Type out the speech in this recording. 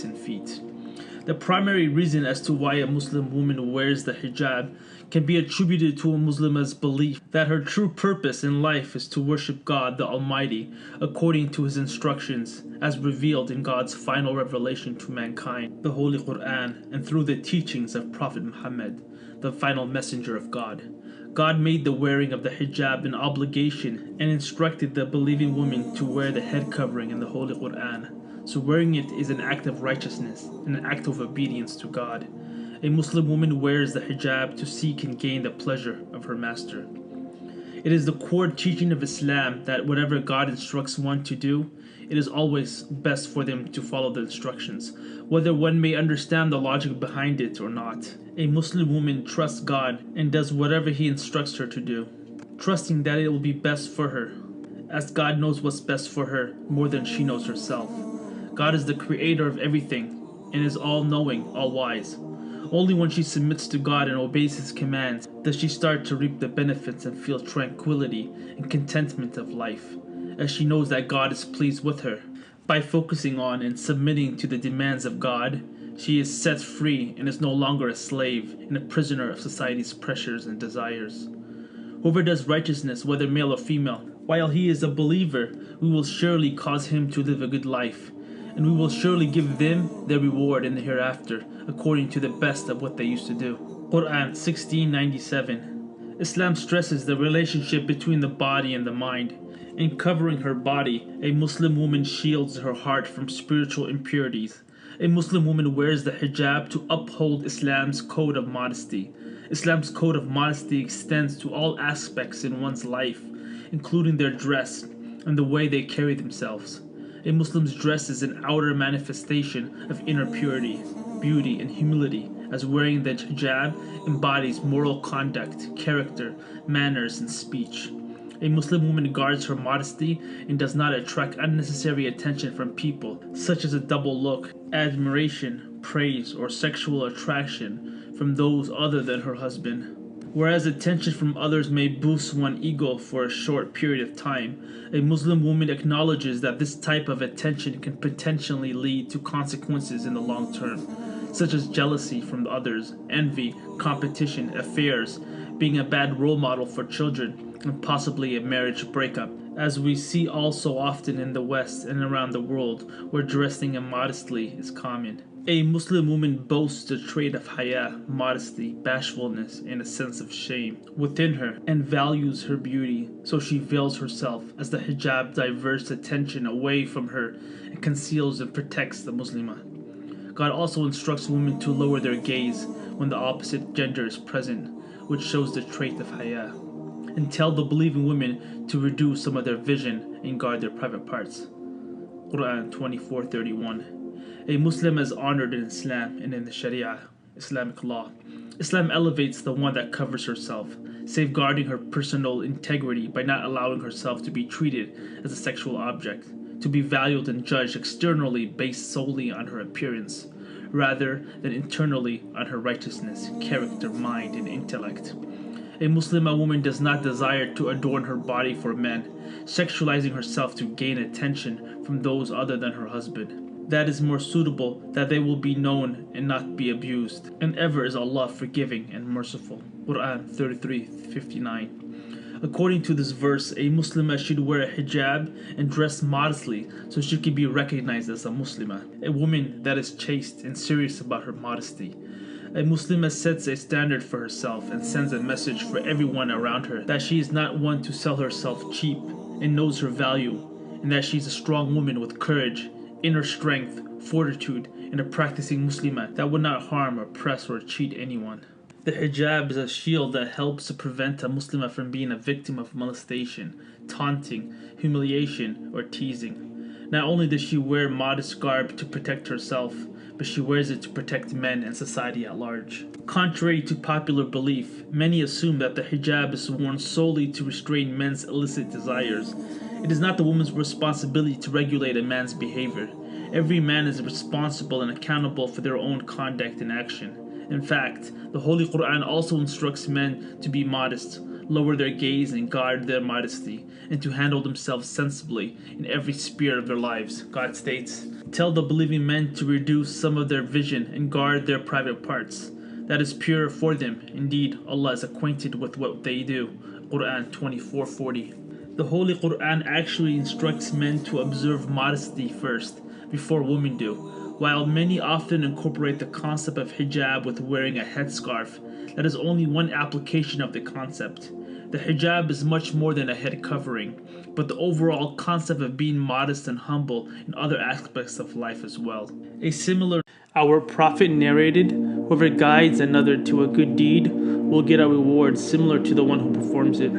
and feet. The primary reason as to why a Muslim woman wears the hijab can be attributed to a Muslimah's belief that her true purpose in life is to worship God the Almighty according to His instructions as revealed in God's final revelation to mankind, the Holy Quran, and through the teachings of Prophet Muhammad, the final messenger of God. God made the wearing of the hijab an obligation and instructed the believing woman to wear the head covering in the Holy Quran. So wearing it is an act of righteousness and an act of obedience to God. A Muslim woman wears the hijab to seek and gain the pleasure of her master. It is the core teaching of Islam that whatever God instructs one to do, it is always best for them to follow the instructions, whether one may understand the logic behind it or not. A Muslim woman trusts God and does whatever He instructs her to do, trusting that it will be best for her, as God knows what's best for her more than she knows herself. God is the creator of everything and is all-knowing, all-wise. Only when she submits to God and obeys His commands does she start to reap the benefits and feel tranquility and contentment of life, as she knows that God is pleased with her. By focusing on and submitting to the demands of God, she is set free and is no longer a slave and a prisoner of society's pressures and desires. Whoever does righteousness, whether male or female, while he is a believer, we will surely cause him to live a good life, and we will surely give them their reward in the hereafter, according to the best of what they used to do. Quran 16:97. Islam stresses the relationship between the body and the mind. In covering her body, a Muslim woman shields her heart from spiritual impurities. A Muslim woman wears the hijab to uphold Islam's code of modesty. Islam's code of modesty extends to all aspects in one's life, including their dress and the way they carry themselves. A Muslim's dress is an outer manifestation of inner purity, beauty, and humility, as wearing the hijab embodies moral conduct, character, manners, and speech. A Muslim woman guards her modesty and does not attract unnecessary attention from people, such as a double look, admiration, praise, or sexual attraction from those other than her husband. Whereas attention from others may boost one's ego for a short period of time, a Muslim woman acknowledges that this type of attention can potentially lead to consequences in the long term, such as jealousy from others, envy, competition, affairs, being a bad role model for children, and possibly a marriage breakup, as we see also often in the West and around the world, where dressing immodestly is common. A Muslim woman boasts the trait of haya, modesty, bashfulness, and a sense of shame within her, and values her beauty, so she veils herself, as the hijab diverts attention away from her and conceals and protects the Muslimah. God also instructs women to lower their gaze when the opposite gender is present, which shows the trait of haya, and tell the believing women to reduce some of their vision and guard their private parts. Quran 24:31. A Muslim is honored in Islam and in the Sharia, Islamic law. Islam elevates the one that covers herself, safeguarding her personal integrity by not allowing herself to be treated as a sexual object, to be valued and judged externally based solely on her appearance, rather than internally on her righteousness, character, mind, and intellect. A Muslimah woman does not desire to adorn her body for men, sexualizing herself to gain attention from those other than her husband. That is more suitable, that they will be known and not be abused. And ever is Allah forgiving and merciful. Quran 33:59. According to this verse, a Muslimah should wear a hijab and dress modestly so she can be recognized as a Muslimah, a woman that is chaste and serious about her modesty. A Muslimah sets a standard for herself and sends a message for everyone around her that she is not one to sell herself cheap and knows her value, and that she is a strong woman with courage, inner strength, fortitude, and a practicing Muslimah that would not harm, oppress, or cheat anyone. The hijab is a shield that helps to prevent a Muslimah from being a victim of molestation, taunting, humiliation, or teasing. Not only does she wear modest garb to protect herself, but she wears it to protect men and society at large. Contrary to popular belief, many assume that the hijab is worn solely to restrain men's illicit desires. It is not the woman's responsibility to regulate a man's behavior. Every man is responsible and accountable for their own conduct and action. In fact, the Holy Quran also instructs men to be modest, lower their gaze and guard their modesty, and to handle themselves sensibly in every sphere of their lives. God states, Tell the believing men to reduce some of their vision and guard their private parts. That is pure for them. Indeed, Allah is acquainted with what they do. Quran 24:40. The Holy Quran actually instructs men to observe modesty first, before women do. While many often incorporate the concept of hijab with wearing a headscarf, that is only one application of the concept. The hijab is much more than a head covering, but the overall concept of being modest and humble in other aspects of life as well. Our Prophet narrated, whoever guides another to a good deed will get a reward similar to the one who performs it.